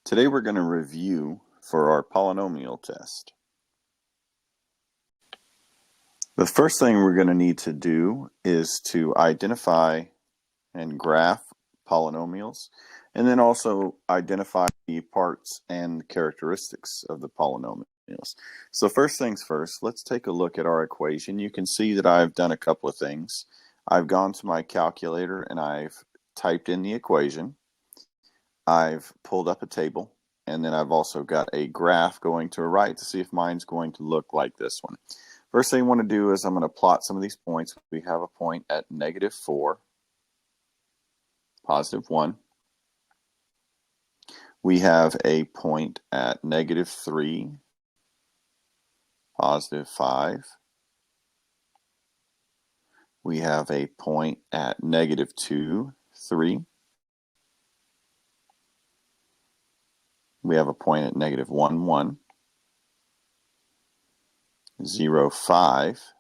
Today we're going to review for our polynomial test. The first thing we're going to need to do is to identify and graph polynomials, and then also identify the parts and characteristics of the polynomials. So first things first, let's take a look at our equation. You can see that I've done a couple of things. I've gone to my calculator and I've typed in the equation. I've pulled up a table, and then I've also got a graph going to a right to see if mine's going to look like this one. First thing I want to do is I'm going to plot some of these points. We have a point at -4, +1. We have a point at -3, +5. We have a point at -2, 3. We have a point at -1, 1. 0, 5,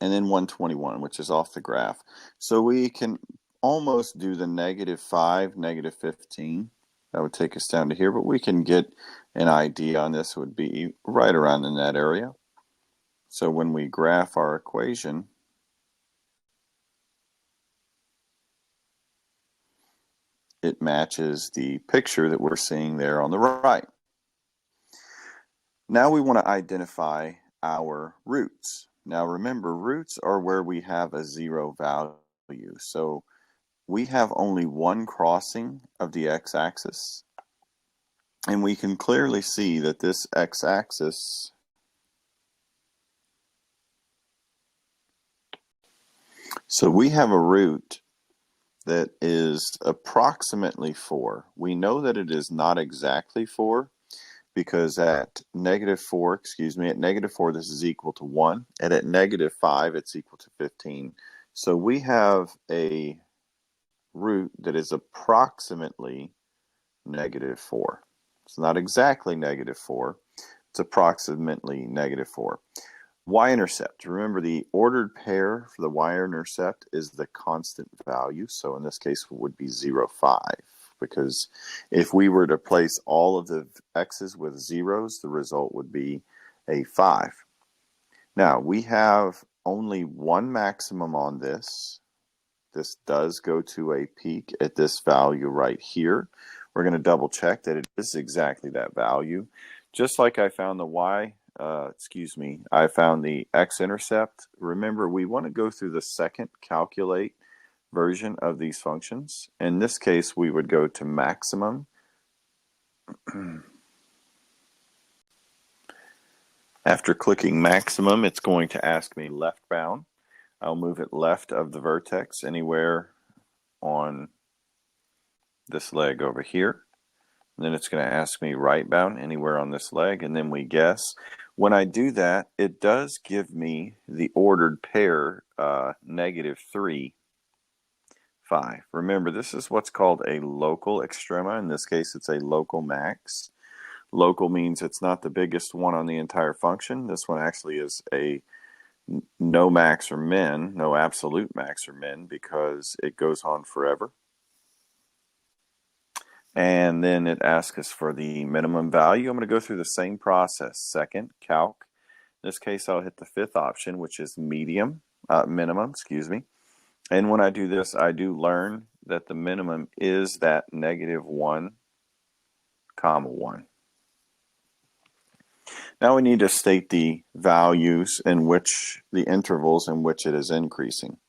and then 121, which is off the graph. So we can almost do the -5, -15. That would take us down to here, but we can get an idea on this. It would be right around in that area. So when we graph our equation, it matches the picture that we're seeing there on the right. Now we want to identify our roots. Now remember, roots are where we have a 0 value. So we have only one crossing of the x-axis, and we can clearly see that this x-axis so we have a root that is approximately 4. We know that it is not exactly 4 because at -4, this is equal to 1, and at -5 it's equal to 15. So we have a root that is approximately -4. It's not exactly -4, it's approximately -4. Y-intercept, remember the ordered pair for the y-intercept is the constant value, so in this case it would be 0, 5, because if we were to place all of the x's with zeros, the result would be a 5. Now we have only one maximum on this. This does go to a peak at this value right here. We're going to double check that it is exactly that value. Just like I found the I found the x-intercept. Remember, we want to go through the second calculate version of these functions. In this case, we would go to maximum. After clicking maximum, it's going to ask me left bound. I'll move it left of the vertex anywhere on this leg over here. And then it's going to ask me right bound anywhere on this leg, and then we guess. When I do that, it does give me the ordered pair -3, 5. Remember, this is what's called a local extrema. In this case, it's a local max. Local means it's not the biggest one on the entire function. This one actually is a no max or min, no absolute max or min, because it goes on forever. And then it asks us for the minimum value. I'm going to go through the same process. Second, calc. In this case, I'll hit the fifth option, which is minimum, And when I do this, I do learn that the minimum is that -1, 1. Now we need to state the values in which, the intervals in which it is increasing.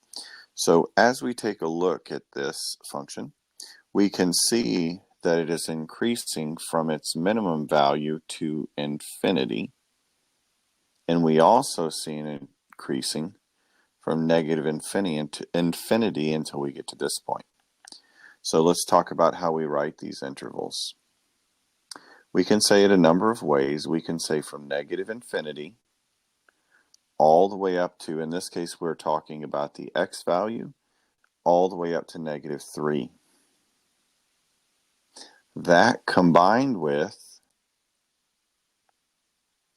So as we take a look at this function, we can see that it is increasing from its minimum value to infinity. And we also see it increasing from -infinity until we get to this point. So let's talk about how we write these intervals. We can say it a number of ways. We can say from -infinity all the way up to, in this case, we're talking about the x value, all the way up to -3. That combined with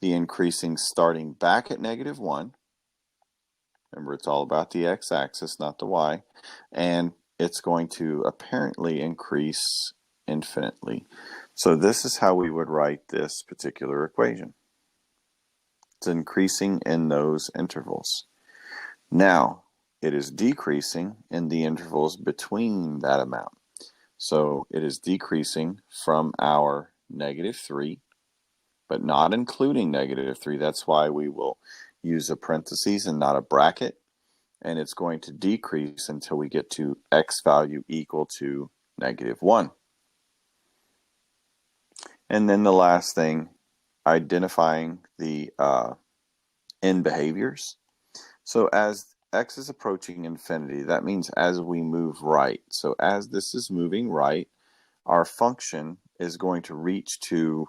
the increasing starting back at -1, remember it's all about the x-axis, not the y, and it's going to apparently increase infinitely. So this is how we would write this particular equation. It's increasing in those intervals. Now, it is decreasing in the intervals between that amount. So it is decreasing from our -3, but not including -3. That's why we will use a parentheses and not a bracket. And it's going to decrease until we get to x value equal to -1. And then the last thing, identifying the end behaviors. So as x is approaching infinity, that means as we move right. So as this is moving right, our function is going to reach to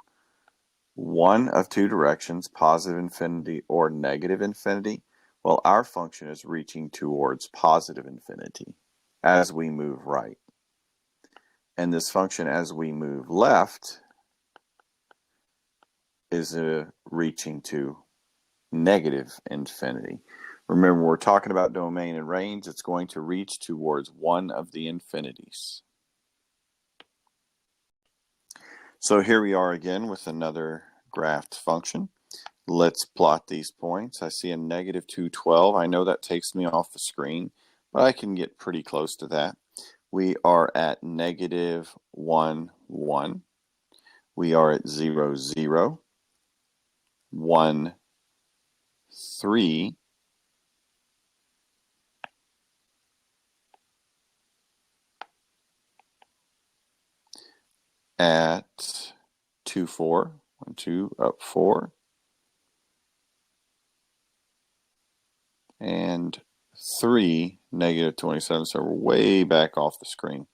one of two directions, positive infinity or negative infinity. Well, our function is reaching towards positive infinity as we move right. And this function as we move left is reaching to negative infinity. Remember, we're talking about domain and range. It's going to reach towards one of the infinities. So here we are again with another graphed function. Let's plot these points. I see a -212. I know that takes me off the screen, but I can get pretty close to that. We are at -1, 1. We are at 0, 0, 1, 3, at 2, 4, 1, 2, up 4, and 3, -27, so we're way back off the screen.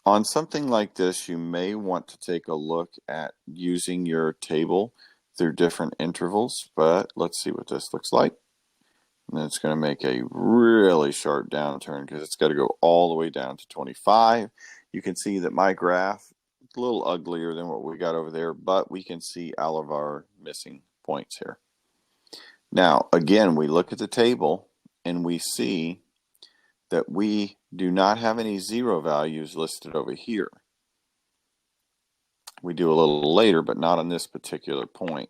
On something like this, you may want to take a look at using your table through different intervals, but let's see what this looks like. And then it's going to make a really sharp downturn because it's got to go all the way down to 25. You can see that my graph is a little uglier than what we got over there, but we can see all of our missing points here. Now, again, we look at the table and we see that we do not have any 0 values listed over here. We do a little later, but not on this particular point.